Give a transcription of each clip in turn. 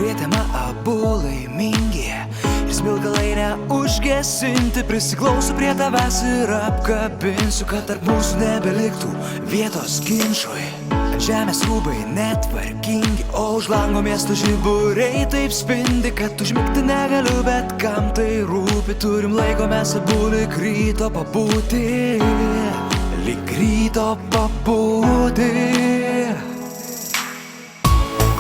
prietema abu laimingi ir smilkalai neužgesinti. Prisiglausiu prie tavęs ir apkabinsiu, kad tarp mūsų nebeliktų vietos ginčui. Ant žemės rūbai netvarkingi, o už lango miesto žiburiai taip spindi, kad užmigti negaliu, bet kam tai rūpi. Turim laiko mes abu lyg ryto pabūti, lyg ryto pabūti.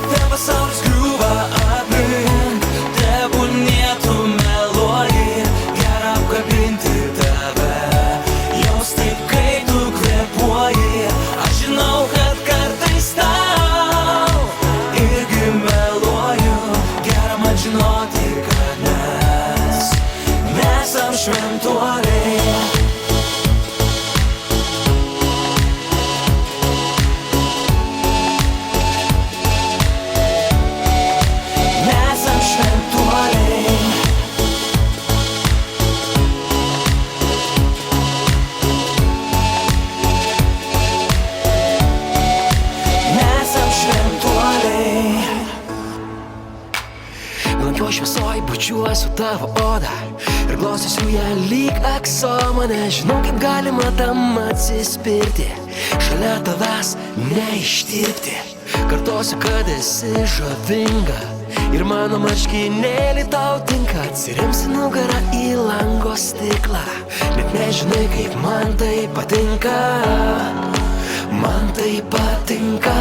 Te pasaulis griūva aplink, tebūnie tu meluoji, gera apkabinti tave, jausti kai tu kvėpuoji. Aš žinau, kad kartais tau irgi meluoju, gera man žinoti, kad mes nesam šventuoliai. Šviesoj bučiuosiu tavo odą ir glostysiu ją lyg aksomą. Nežinau, kaip galima tam atsispirti, šalia tavęs neištirpti. Kartosiu, kad esi žavinga ir mano marškinėlį tau tinka. Atsiremsi nugarą į lango stiklą, net nežinai, kaip man tai patinka. Man tai patinka.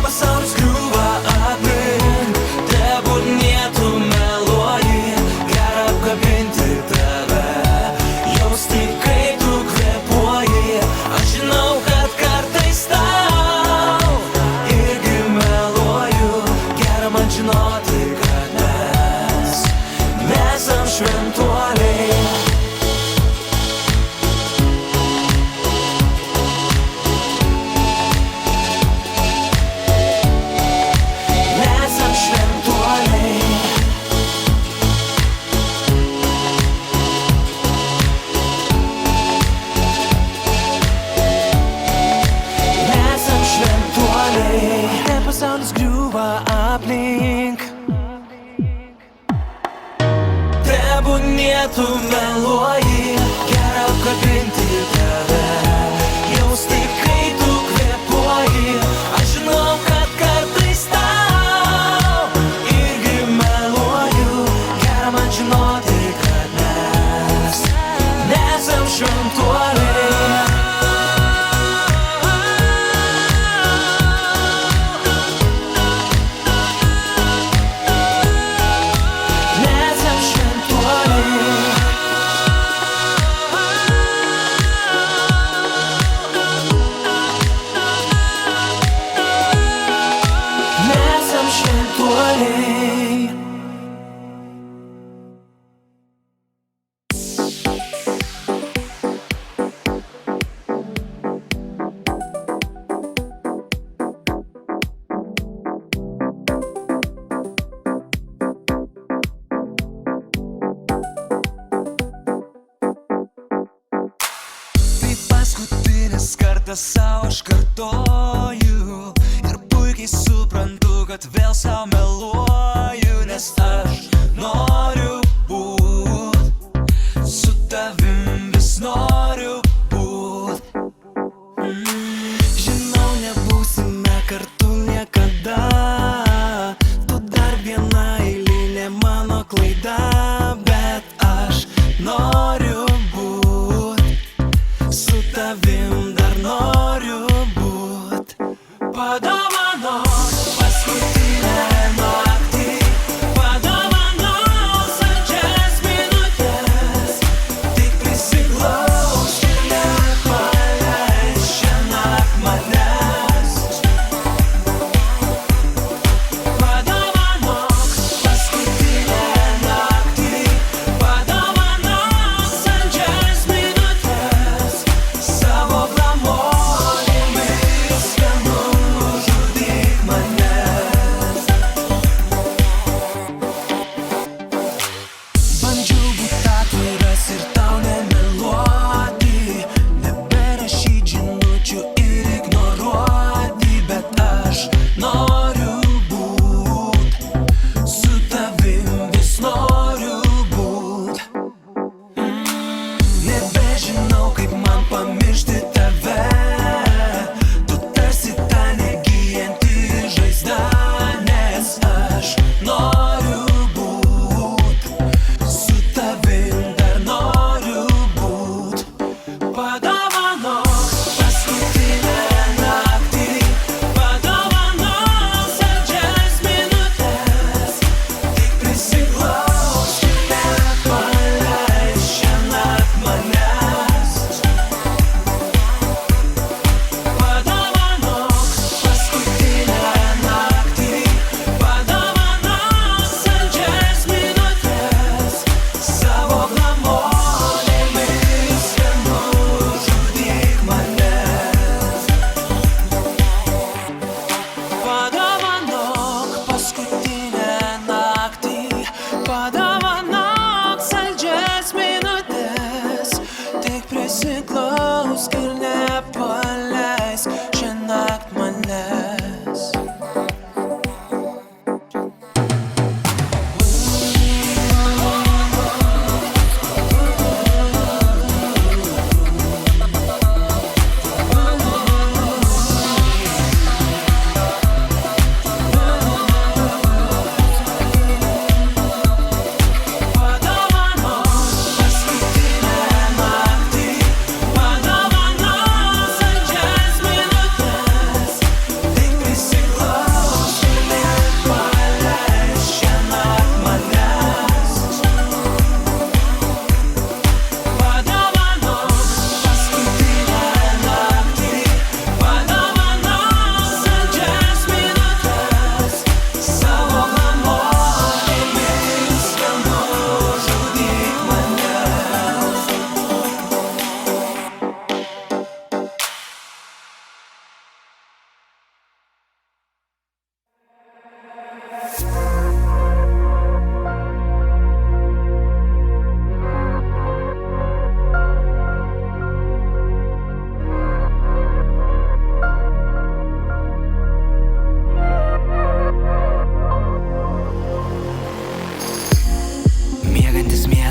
Pasaulis griūva aplink, tebūnie tu meluoji, gera apkabinti tave, jausti kai tu kvėpuoji. Aš žinau, kad kartais tau irgi meluoju, gera man žinoti, kad mes nesam šventuoliai. Pasaulis griūva aplink, tebūnie tu meluoji, gera apkabinti tave, jausti kai tu kvėpuoji. Aš žinau, kad kartais tau irgi meluoju, gera man žinoti, kad mes nesam šventuoliai. Paskutinis kartas savo aš kartoju ir puikiai suprantu, kad vėl savo meluoju, nes aš noriu būt su tavim, vis noriu būt. Žinau, nebūsime kartu niekada, tu dar viena eilinė mano klaida, bet aš noriu būt su tavim, dar noriu būt. Padovanok paskutinę naktį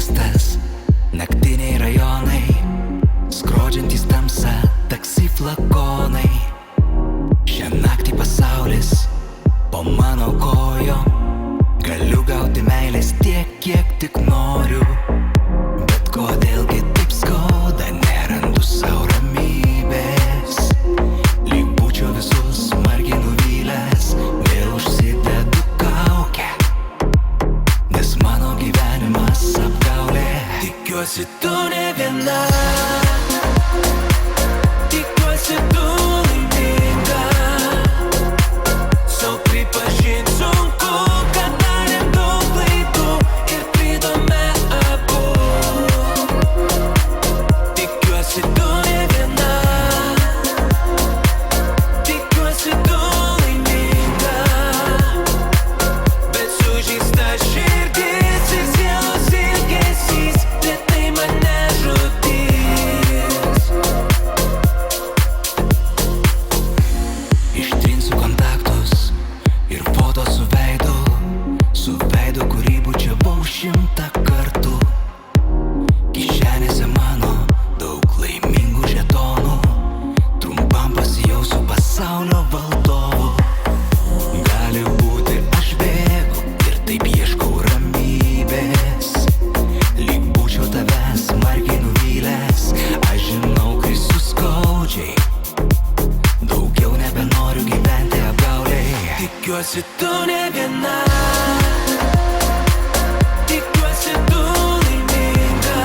miestas, naktiniai rajonai, skrodžiantys tamsą taksi flakonai. Šią naktį pasaulis po mano kojom, galiu gauti meilės tiek, kiek tik noriu. Bet kodėlgi taip skauda, nerandu sau ramybės. Lyg būčiau visus smarkiai nuvylęs, vėl užsidedu kaukę, nes mano gyvenimas apgaulė. Tikiuosi tu ne viena, tikiuosi tu laiminga. Sau pripažint sunku, kad darėm daug klaidų ir klydome abu. Tikiuosi tu ne viena, tikiuosi tu laiminga. Bet sužeista širdis ir sielos ilgesys lėtai mane žudys. Ištrinsiu kontaktus ir foto su veidu, kurį bučiavau 100 kartų. Kišenėse mano daug laimingų žetonų, trumpam pasijausiu pasaulio valdovu. Gali būti aš bėgu ir taip ieškau ramybės, lyg būčiau tavęs smarkiai nuvylęs. Aš žinau, krisiu skaudžiai, daugiau nebenoriu gyventi apgaulėje. Tikiuosi tu ne viena, tikiuosi tu laiminga.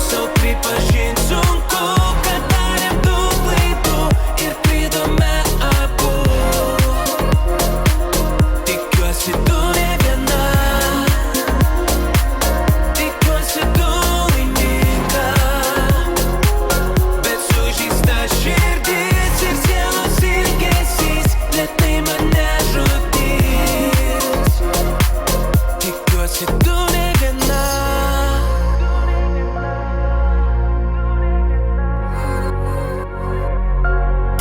Sau pripažint sunku, kad darėm daug klaidų ir klydome abu. Tikiuosi tu ne viena, tikiuosi tu laiminga. Bet sužeista širdis ir sielos ilgesys lėtai mane žudys. Tikiuosi tu ne viena,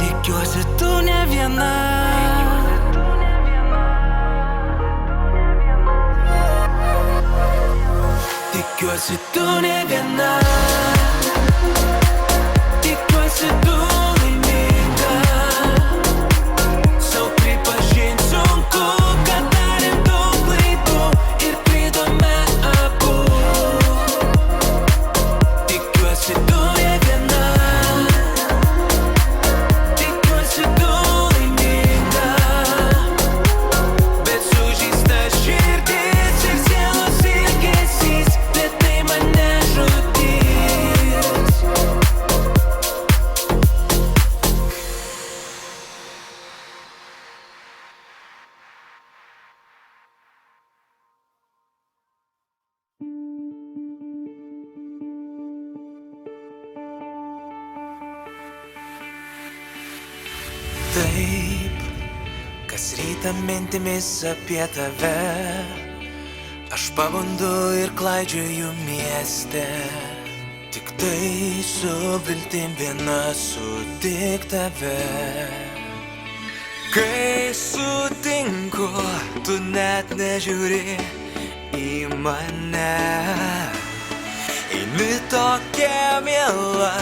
tikiuosi tu ne viena. Tikiuosi tu ne viena, tikiuosi tu laiminga. Sau pripažint sunku, kad darėm daug klaidų ir klydome abu. Tikiuosi tu ne viena, tikiuosi tu laiminga. Bet sužeista širdis ir sielos ilgesys lėtai mane žudys. Taip, kas rytą mintimis apie tave, aš pabundu ir klaidžioju mieste. Tik tai su viltim viena sutik tave. Kai sutinku, tu net nežiūri į mane. Eini tokia miela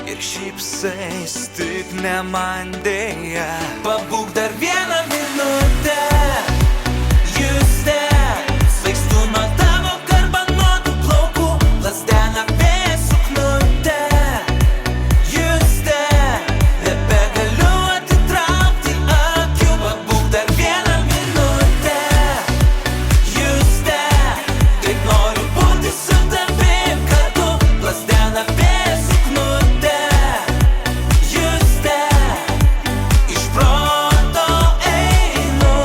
ir šypsais, tik ne man deja. Pabūk dar vieną minutę, juste, svaigstu nuo tavo garbanuotų plaukų, lasdena vėjas suknutė. Juste, nebegaliu atitraukti akių. Pabūk dar vieną minutę, juste, kaip noriu būti su tavim kartu, lasdena vėjas suknutė. Juste, iš proto einu.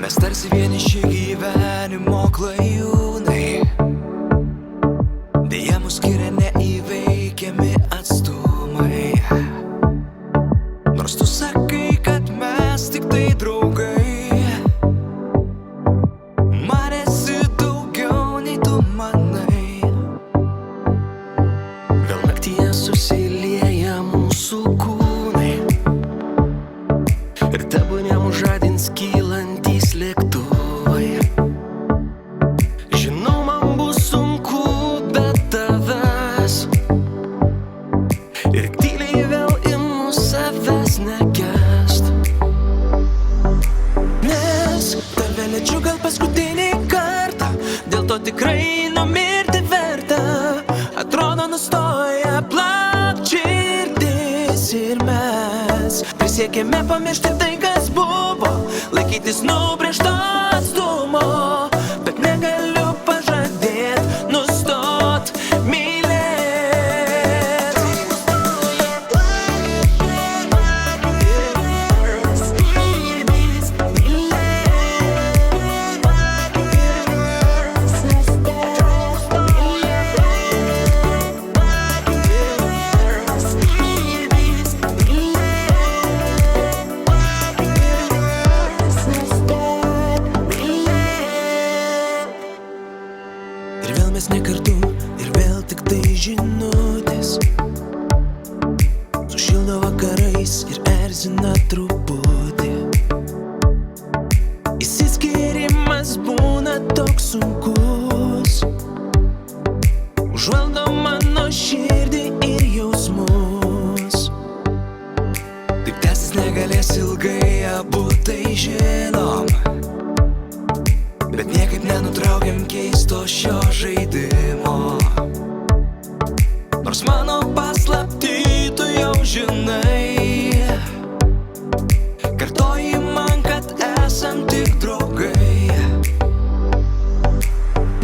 Mes tarsi vieniši gyvenimo klajūnai, deja mus skiria neįveikiami atstumai. Nors tu sakai, kad mes tik tai draugai, man esi daugiau nei tu manai. Vėl naktyje susilieja mūsų kūnai ir tebūnie mus žadins kylantys lėktuvai. Žinau, man bus sunku be tavęs ir tyliai vėl imu savęs nekęst, nes tave liečiu gal paskutinį kartą, dėl to tikrai numirti verta. Atrodo nustoja plakt širdis ir mes prisiekėme pamiršti tai, kas buvo, laikytis nubrėžto atstumo, bet negaliu pažadėt nustot mylėt. Ir vėl mes ne kartu, ir vėl tik tai žinutės sušildo vakarais ir erzina truputį. Išsiskyrimas būna toks sunkus, užvaldo mano širdį ir jausmus. Taip tęsis negalės ilgai, abu tai žinom, bet niekaip nenutraukiam keisto šio žaidimo. Nors mano paslaptį tu jau žinai, kartoji man, kad esam tik draugai.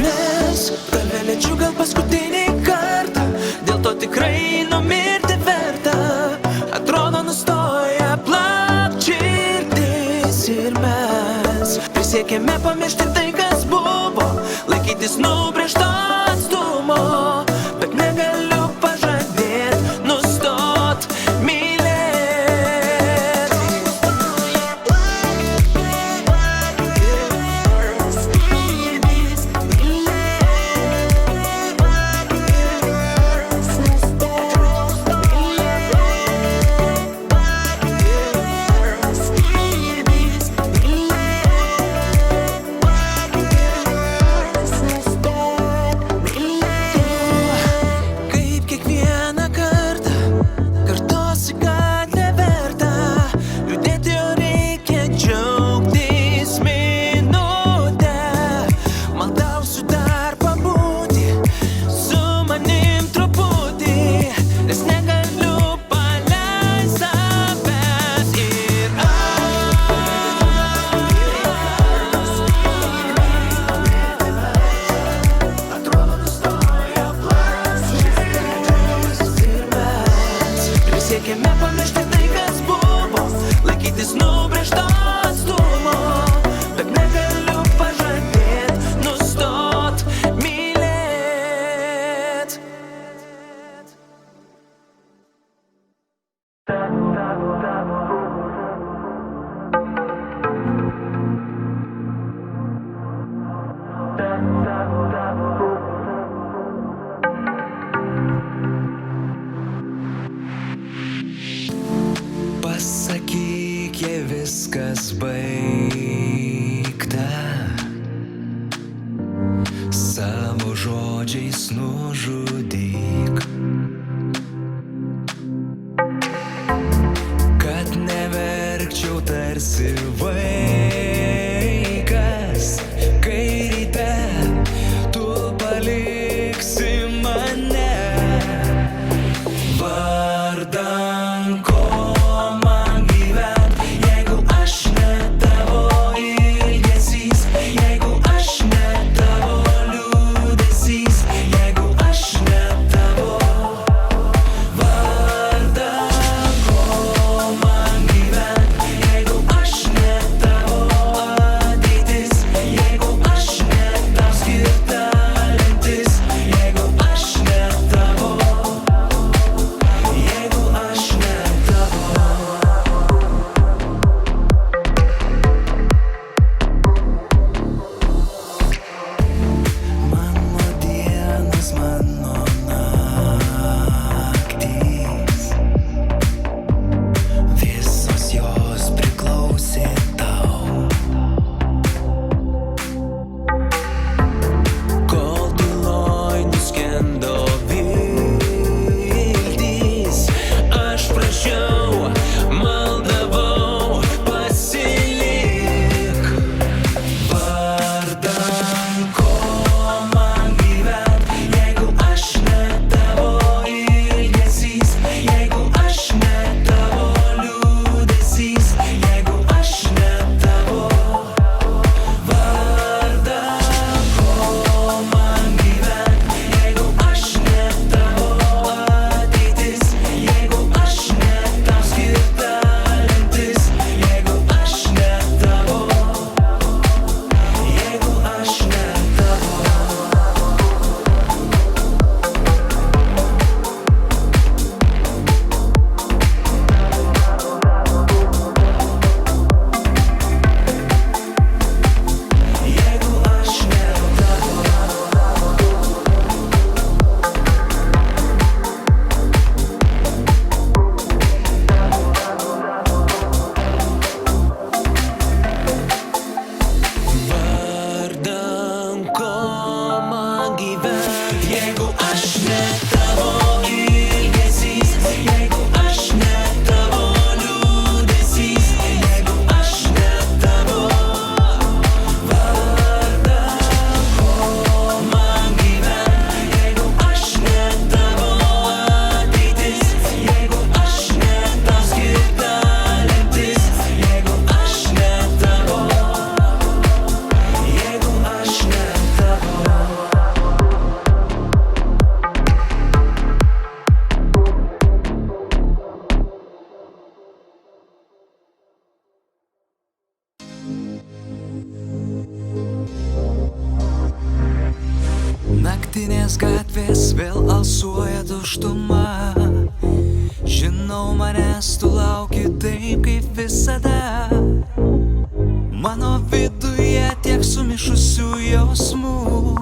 Nes tave liečiu gal paskutinį kartą, dėl to tikrai numirti verta. Atrodo nustoja plakt širdis ir mes prisiekėme pamiršti tai, kas buvo, laikytis nubrėžto atstumo, bet negaliu pažadėt nustot mylėt. Kaip kiekvieną kartą kartosi, kad neverta liūdėti, o reikia džiaugtis minutę. Maldausiu dar pabūti su manim truputį, nes negaliu paleist savęs. Ir atrodo nustoja plakt širdis ir mes prisiekėme pamiršti tai, kas buvo, laikytis nubrėžto atstumo, bet negaliu pažadėt nustot mylėt. Pasakyk, jei viskas baigta, savo žodžiais nužudyk, kad neverkčiau tarsi vaikas, kai ryte tu paliksi mane. Vardan ko man gyvent, jeigu aš ne tavo ilgesys, jeigu aš ne tavo liūdesys, jeigu aš ne Vilniaus gatvės vėl alsuoja tuštuma. Žinau, manęs tu lauki taip kaip visada. Mano viduje tiek sumišusių jausmų.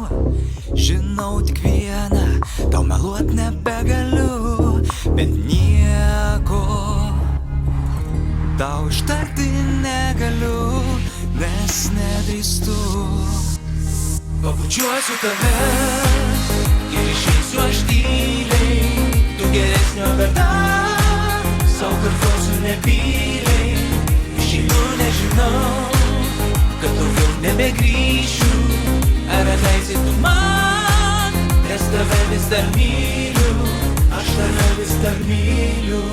Žinau tik vieną, tau meluot nebegaliu, bet nieko tau ištarti negaliu, nes nedrįstu. Pabučiuosiu tave ir išeisiu aš tyliai, tu geresnio verta, sau kartosiu nebyliai. Išeinu, nežinau, kad daugiau nebegrįšiu. Ar atleisi tu man, nes tave vis dar myliu, aš tave vis dar myliu.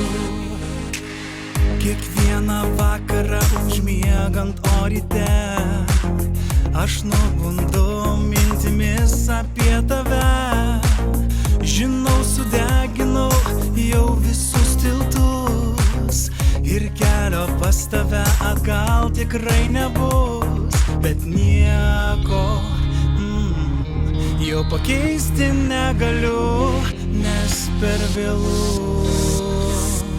Kiekvieną vakarą užmiegant o ryte aš nubundu mintimis apie tave. Žinau, sudeginau jau visus tiltus ir kelio pas tave atgal tikrai nebus, bet nieko jau pakeisti negaliu, nes per vėlu.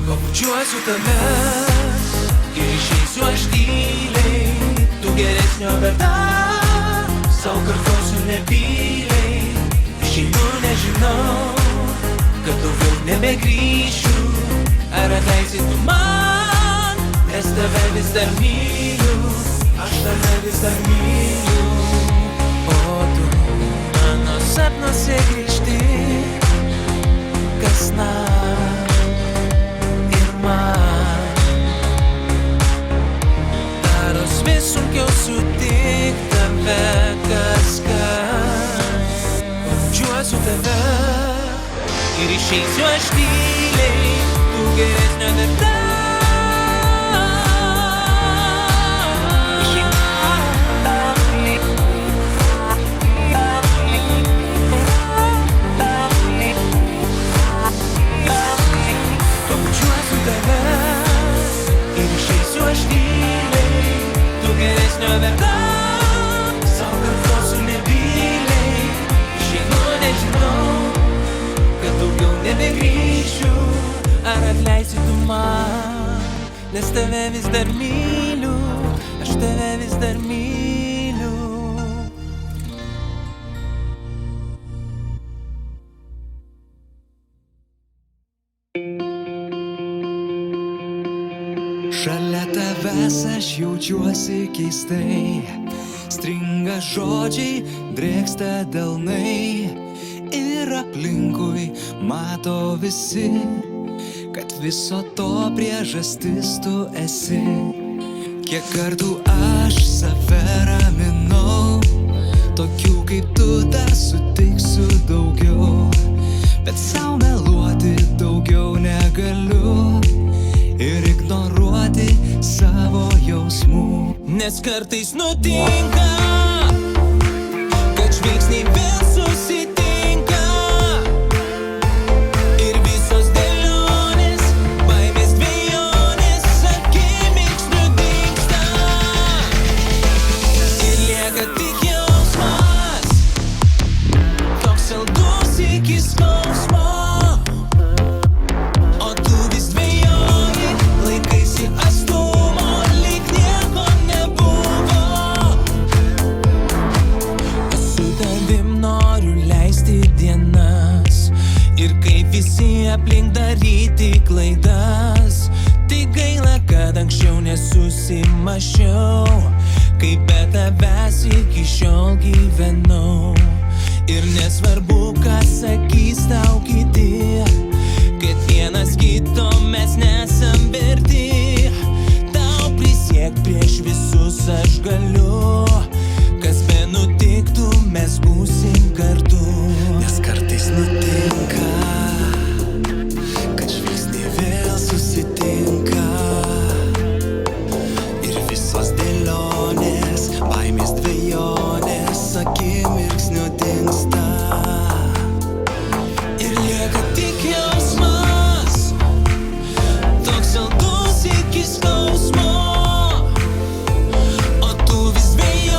Pabučiuosiu tave ir išeisiu aš tyliai, tu geresnio verta, sau kartosiu nebyliai. Išeinu, nežinau, kad daugiau nebegrįšiu. Ar atleisi tu man, nes tave vis dar myliu, aš tave vis dar myliu. O tu mano sapnuose grįžti kasnakt ir man daros vis sunkiau sutik tave kaskart. Pabučiuosiu tave ir išeisiu aš tyliai, tu geresnio verta. Ar atleisi tu man, nes tave vis dar myliu, aš tave vis dar myliu. Šalia tavęs aš jaučiuosi keistai, stringa žodžiai, drėksta delnai ir aplinkui mato visi, kad viso to priežastis tu esi. Kiek kartų aš save raminau, tokių kaip tu dar sutiksiu daugiau, bet sau meluoti daugiau negaliu ir ignoruoti savo jausmų. Nes kartais nutinka, kad žvilgsniai vėl susitinka. Aplink daryti klaidas, tai gaila, kad anksčiau nesusimašiau, kaip be tavęs iki šiol gyvenau. Ir nesvarbu, ką sakys tau kiti, kad vienas kito mes nesam verti. Tau prisiek prieš visus aš galiu, kas be nutiktų, mes būsim kartu. Nes kartais nutinka, susitinka ir visos dėlionės, baimės dvejonės akimirksniu dingsta. Ir lieka tik jausmas, toks saldus iki skausmo, o tu vis dvejoji.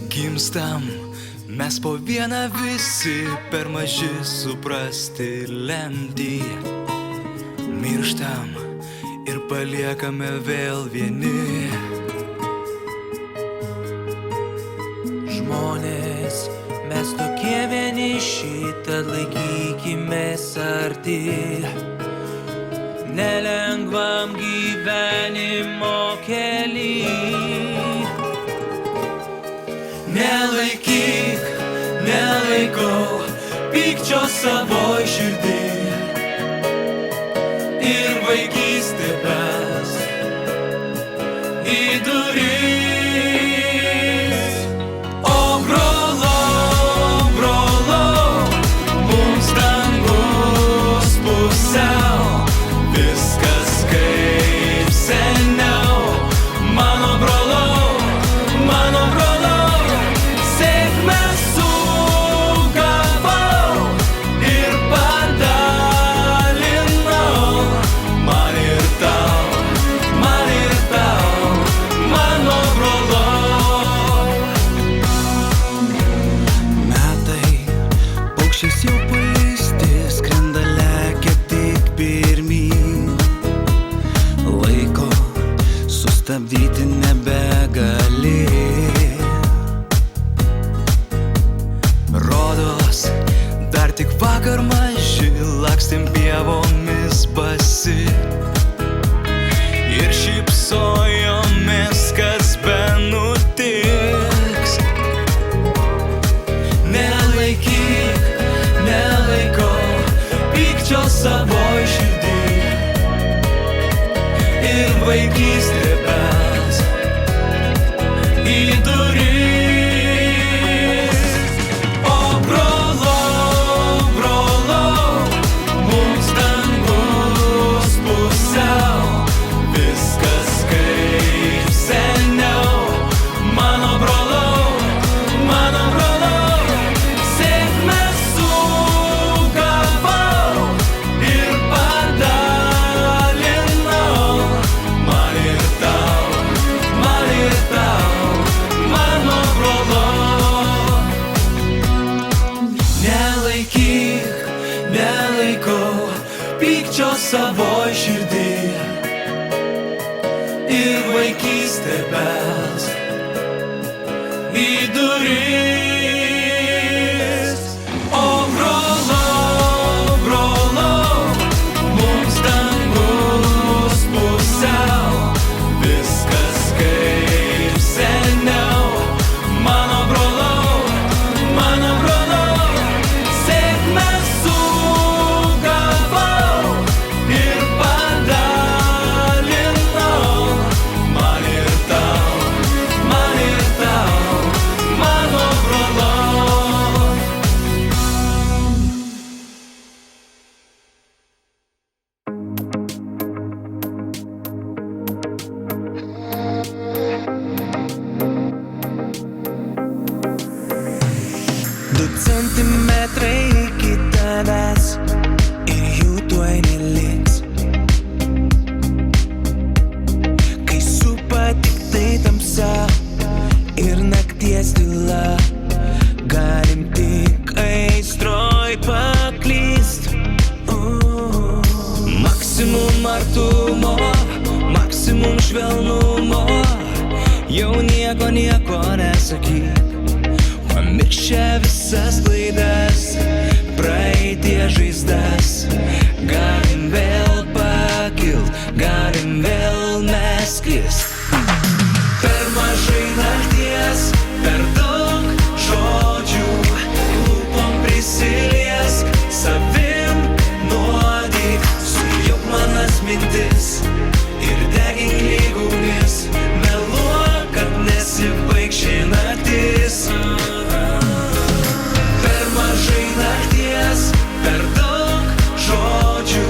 Gimstam mes po vieną visi per maži suprasti lemtį. Mirštam ir paliekame vėl vieni. Žmonės, mes tokie vieniši, tad laikykimės arti. Nelengvam gyvenimo kely. Nelaikyk, nelaikau pykčio savoj širdį ir vaikystė bes į duris. O brolau, brolau, mums dangus pusiau, viskas kaip seniau. Mano brolau, mano brolau, sėkmę sugavau ir padalinau. Man ir tau, mano brolau. Metai, paukščiais jau paleisti, skrenda lekia tik pirmyn. Laiko sustabdyti nebegali. Rodos, dar tik vakar maži lakstėm pievomis basi ir šypsojomės, kas benutiks. Nelaikyk, nelaikau pykčio savoj širdį ir vaikystė bes į duris. O brolau, brolau, mums dangus pusiau, viskas kaip seniau. Mano brolau, sėkmę sugavau ir padalinau. Man ir tau, mano brolau. Nelaikyk, nelaikau pykčio savoj širdį ir vaikystė bes į duris. O brolau, brolau, mums dangus pusiau, viskas kaip seniau. Mano brolau, sėkmę sugavau ir padalinau. Man ir tau, mano brolau. Du centimetrai iki tavęs ir jų tuoj neliks. Kai supa tiktai tamsa ir nakties tyla, galim tik aistroj paklyst. Maksimum artumo, maksimum švelnumo, jau nieko nesakyk. Pamiršę visas klaidas, praeities žaizdas, galim vėl pakilt, galim vėl mes krist. Per mažai nakties, per daug žodžių, lūpom prisiliesk, savim nuodyk, sujauk manas mintis ir degink lyg ugnis. Meluok, kad nesibaigs ši naktis. Per mažai nakties, per daug žodžių,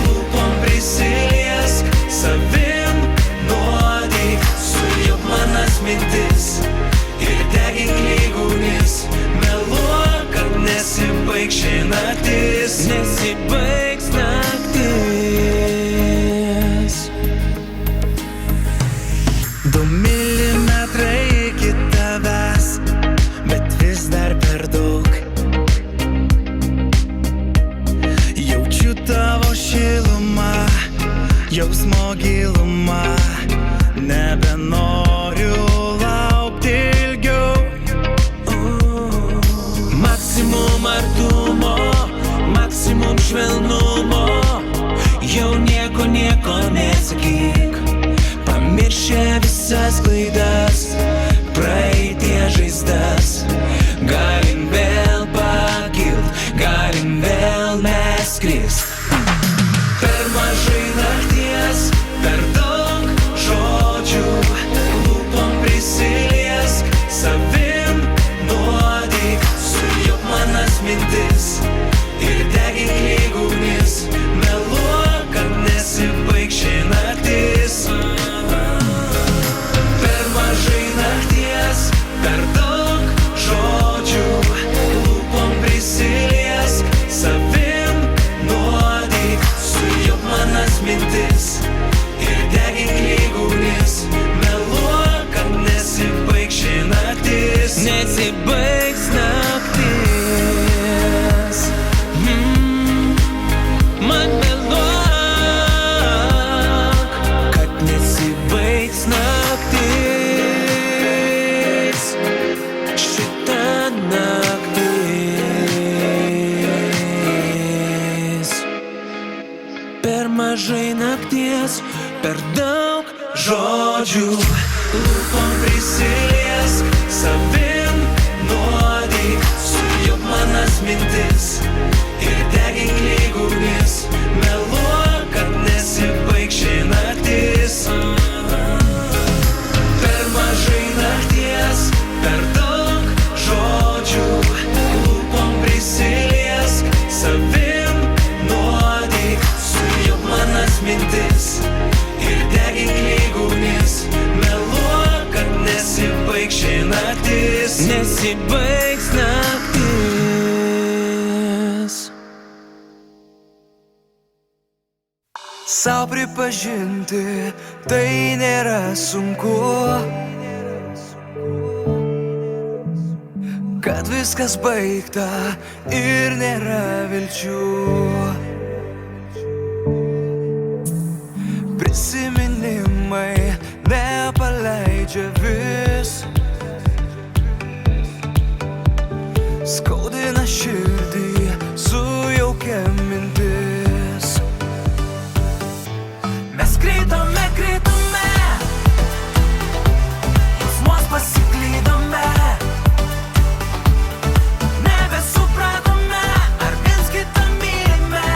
lūpom prisiliesk, savim nuodyk, sujauk manas mintis ir degink lyg ugnis. Meluok, kad nesibaigs ši naktis, nesibaigs naktis. gilumą, nebenoriu laukti ilgiau. Maksimum artumo, maksimum švelnumo, jau nieko nesakyk. Pamiršę visas klaidas, praeities žaizdas, galim vėl pakilt, galim vėl mes skrist. Per mažai nakties, per daug žodžių, lūpom prisiliesk, savim nuodyk, sujok manas mintis ir degink lyg ugnis, meluok, kad nesibaigs ši naktis. Per mažai nakties, per daug žodžių, lūpom prisiliesk, savim nuodyk, sujok manas mintis ir degink lyg ugnis, meluok, kad nesibaigs ši naktis. Nesibaigs naktis. Man meluok, kad nesibaigs naktis. Šita naktis. Per mažai nakties, per daug žodžių, lūpom prisiliesk, savim nuodyk, sujok manas mintis ir degink lyg ugnis, meluok, kad nesibaigs ši naktis. Per mažai nakties, per daug žodžių, lūpom prisiliesk, savim nuodyk, sujok manas mintis ir degink lyg ugnis, meluok, kad nesibaigs ši naktis. Nesibaigs naktis. Sau pripažinti tai nėra sunku, kad viskas baigta ir nėra vilčių. Prisiminimai nepaleidžia vis, skaudina širdį, sujaukia mintis. Mes kritome, jausmuos pasiklydome, nebesupratome, ar viens kitą mylime,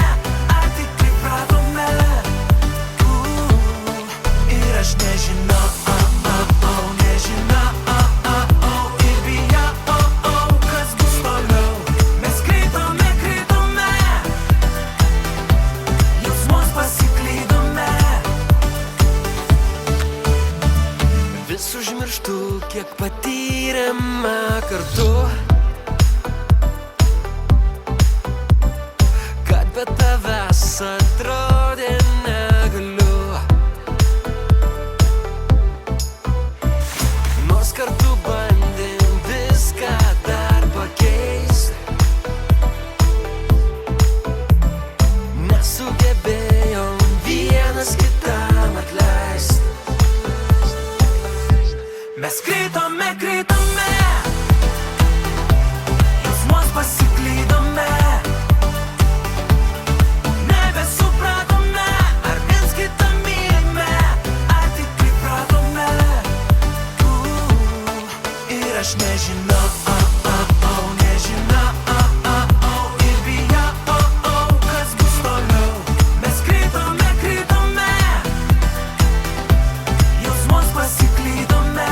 ar tik pripratome. Ir aš nežinau, ir bijau, kas bus toliau. Mes kritome, jausmuos pasiklydome. Vis užmirštu, kiek patyrėme kartu, kad be tavęs atrodė negaliu. Nors kartu bandėm viską dar pakeist, nesugebėjom vienas kitam atleist. Mes kritome, jausmuos pasiklydome, nebesupratome, ar viens kitą mylime, ar tik pripratome. Ir aš nežinau, ir bijau, kas bus toliau. Mes kritome, jausmuos pasiklydome,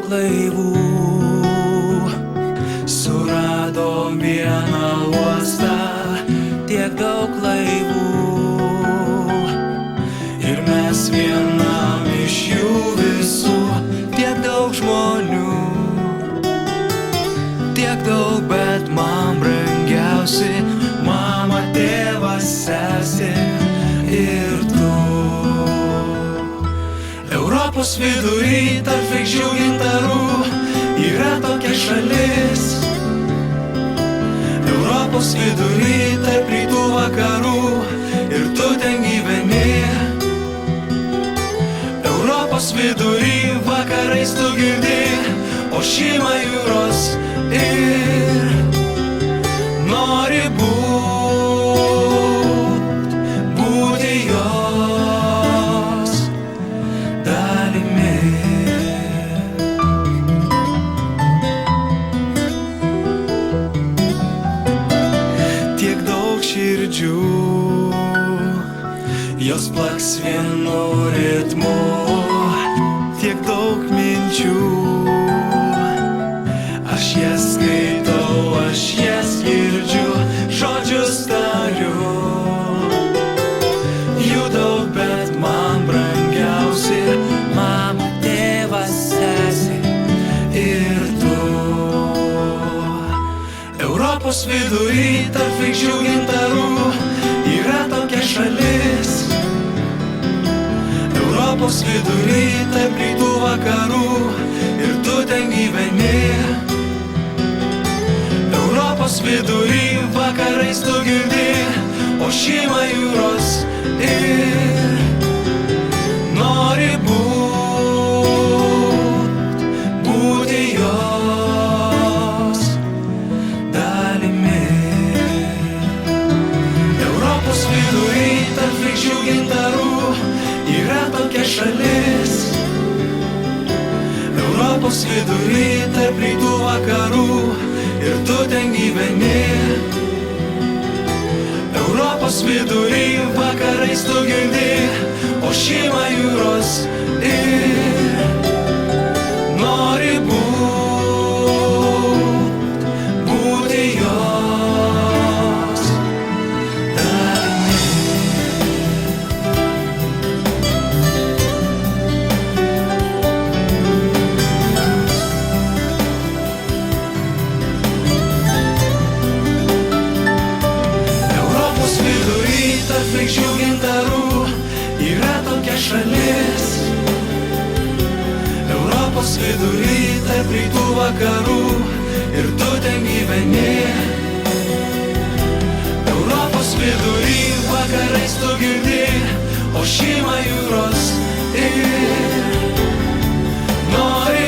laivų surado vieną uostą, tiek daug laivų ir mes vienam iš jų visų, tiek daug žmonių, tiek daug, bet man brangiausi mama, tėvas, sesė ir tu. Europos vidury tarp žvaigždžių gintarų yra tokia šalis. Europos vidury tarp rytų vakarų ir tu ten gyveni. Europos vidury vakarais tu girdi ošimą jūros ir nori būti jos dalimi. Tiek daug širdžių, jos plaks vienu ritmu, tiek daug minčių. Aš jas skaitau, aš jas girdžiu, žodžius tariu. Jų daug, bet man brangiausi mama, tėvas, sesė ir tu. Europos vidury tarp žvaigždžių gintarų yra tokia šalis. Europos vidury tarp rytų vakarų ir tu ten gyveni. Europos vidury vakarais tu girdi ošimą jūros ir nori būti jos dalimi. Europos vidury tarp žvaigždžių gintarų yra tokia šalis. Europos vidury tarp rytų vakarų ir tu ten gyveni. Europos vidury vakarais tu girdi ošimą jūros ir nori būti jos dalimi. Tarp žvaigždžių gintarų yra tokia šalis. Europos vidury tarp rytų vakarų ir tu ten gyveni. Europos vidury vakarais tu girdi ošimą jūros ir nori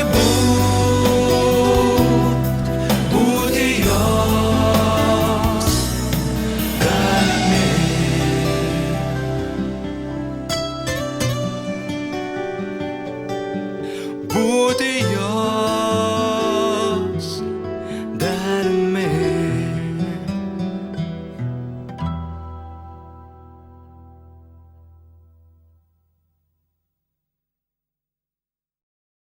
būti jos dalimi. Būti jos